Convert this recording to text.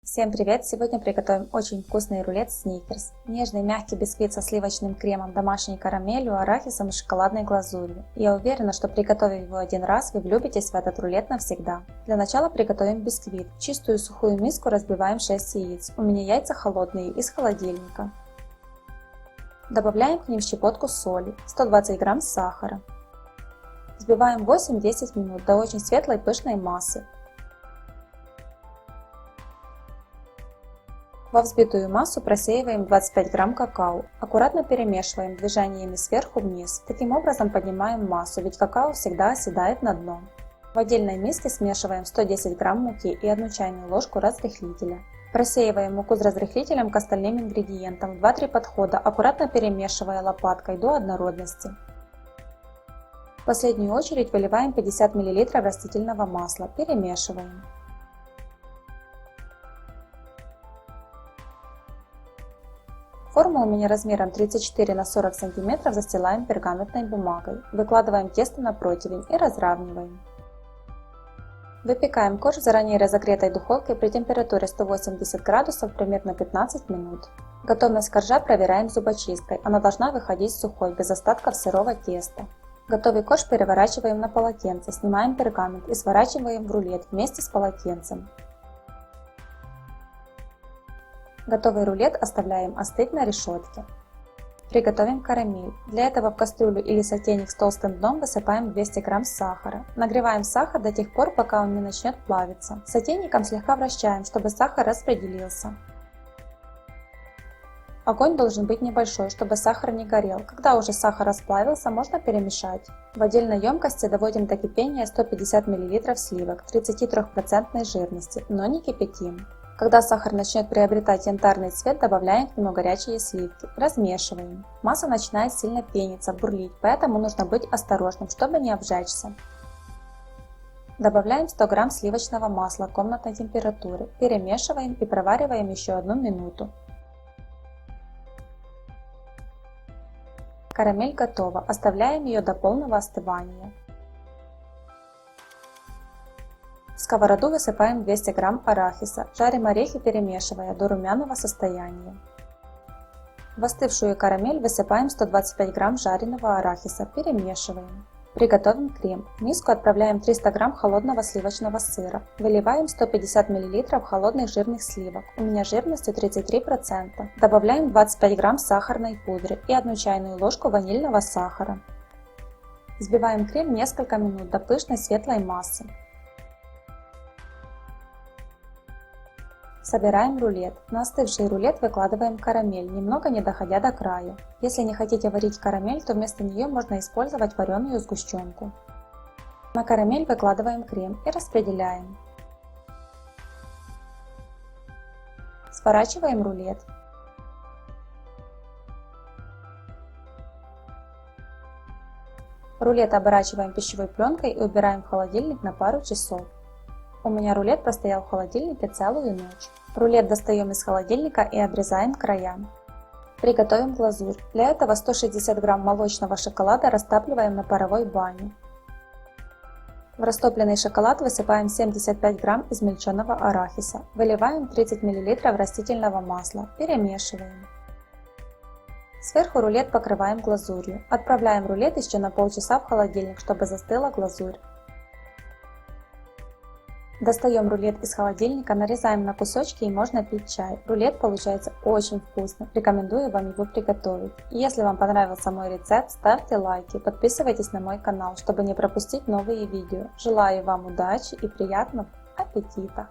Всем привет! Сегодня приготовим очень вкусный рулет Сникерс. Нежный мягкий бисквит со сливочным кремом, домашней карамелью, арахисом и шоколадной глазурью. Я уверена, что приготовив его один раз, вы влюбитесь в этот рулет навсегда. Для начала приготовим бисквит. В чистую сухую миску разбиваем 6 яиц. У меня яйца холодные, из холодильника. Добавляем к ним щепотку соли, 120 грамм сахара. Взбиваем 8-10 минут до очень светлой пышной массы. Во взбитую массу просеиваем 25 грамм какао. Аккуратно перемешиваем движениями сверху вниз. Таким образом поднимаем массу, ведь какао всегда оседает на дно. В отдельной миске смешиваем 110 грамм муки и 1 чайную ложку разрыхлителя. Просеиваем муку с разрыхлителем к остальным ингредиентам в 2-3 подхода, аккуратно перемешивая лопаткой до однородности. В последнюю очередь выливаем 50 мл растительного масла, перемешиваем. Форму у меня размером 34 на 40 см застилаем пергаментной бумагой. Выкладываем тесто на противень и разравниваем. Выпекаем корж в заранее разогретой духовке при температуре 180 градусов примерно 15 минут. Готовность коржа проверяем зубочисткой. Она должна выходить сухой, без остатков сырого теста. Готовый корж переворачиваем на полотенце, снимаем пергамент и сворачиваем в рулет вместе с полотенцем. Готовый рулет оставляем остыть на решетке. Приготовим карамель. Для этого в кастрюлю или сотейник с толстым дном высыпаем 200 грамм сахара. Нагреваем сахар до тех пор, пока он не начнет плавиться. Сотейником слегка вращаем, чтобы сахар распределился. Огонь должен быть небольшой, чтобы сахар не горел. Когда уже сахар расплавился, можно перемешать. В отдельной емкости доводим до кипения 150 мл сливок 33% жирности, но не кипятим. Когда сахар начнет приобретать янтарный цвет, добавляем к нему горячие сливки. Размешиваем. Масса начинает сильно пениться, бурлить, поэтому нужно быть осторожным, чтобы не обжечься. Добавляем 100 грамм сливочного масла комнатной температуры. Перемешиваем и провариваем еще 1 минуту. Карамель готова. Оставляем ее до полного остывания. В сковороду высыпаем 200 грамм арахиса. Жарим орехи, перемешивая до румяного состояния. В остывшую карамель высыпаем 125 грамм жареного арахиса. Перемешиваем. Приготовим крем. В миску отправляем 300 грамм холодного сливочного сыра. Выливаем 150 мл холодных жирных сливок. У меня жирностью 33%. Добавляем 25 грамм сахарной пудры и 1 чайную ложку ванильного сахара. Взбиваем крем несколько минут до пышной светлой массы. Собираем рулет. На остывший рулет выкладываем карамель, немного не доходя до края. Если не хотите варить карамель, то вместо нее можно использовать вареную сгущенку. На карамель выкладываем крем и распределяем. Сворачиваем рулет. Рулет оборачиваем пищевой пленкой и убираем в холодильник на пару часов. У меня рулет простоял в холодильнике целую ночь. Рулет достаем из холодильника и обрезаем края. Приготовим глазурь. Для этого 160 грамм молочного шоколада растапливаем на паровой бане. В растопленный шоколад высыпаем 75 грамм измельченного арахиса. Выливаем 30 мл растительного масла. Перемешиваем. Сверху рулет покрываем глазурью. Отправляем рулет еще на полчаса в холодильник, чтобы застыла глазурь. Достаем рулет из холодильника, нарезаем на кусочки и можно пить чай. Рулет получается очень вкусный. Рекомендую вам его приготовить. И если вам понравился мой рецепт, ставьте лайки, подписывайтесь на мой канал, чтобы не пропустить новые видео. Желаю вам удачи и приятного аппетита!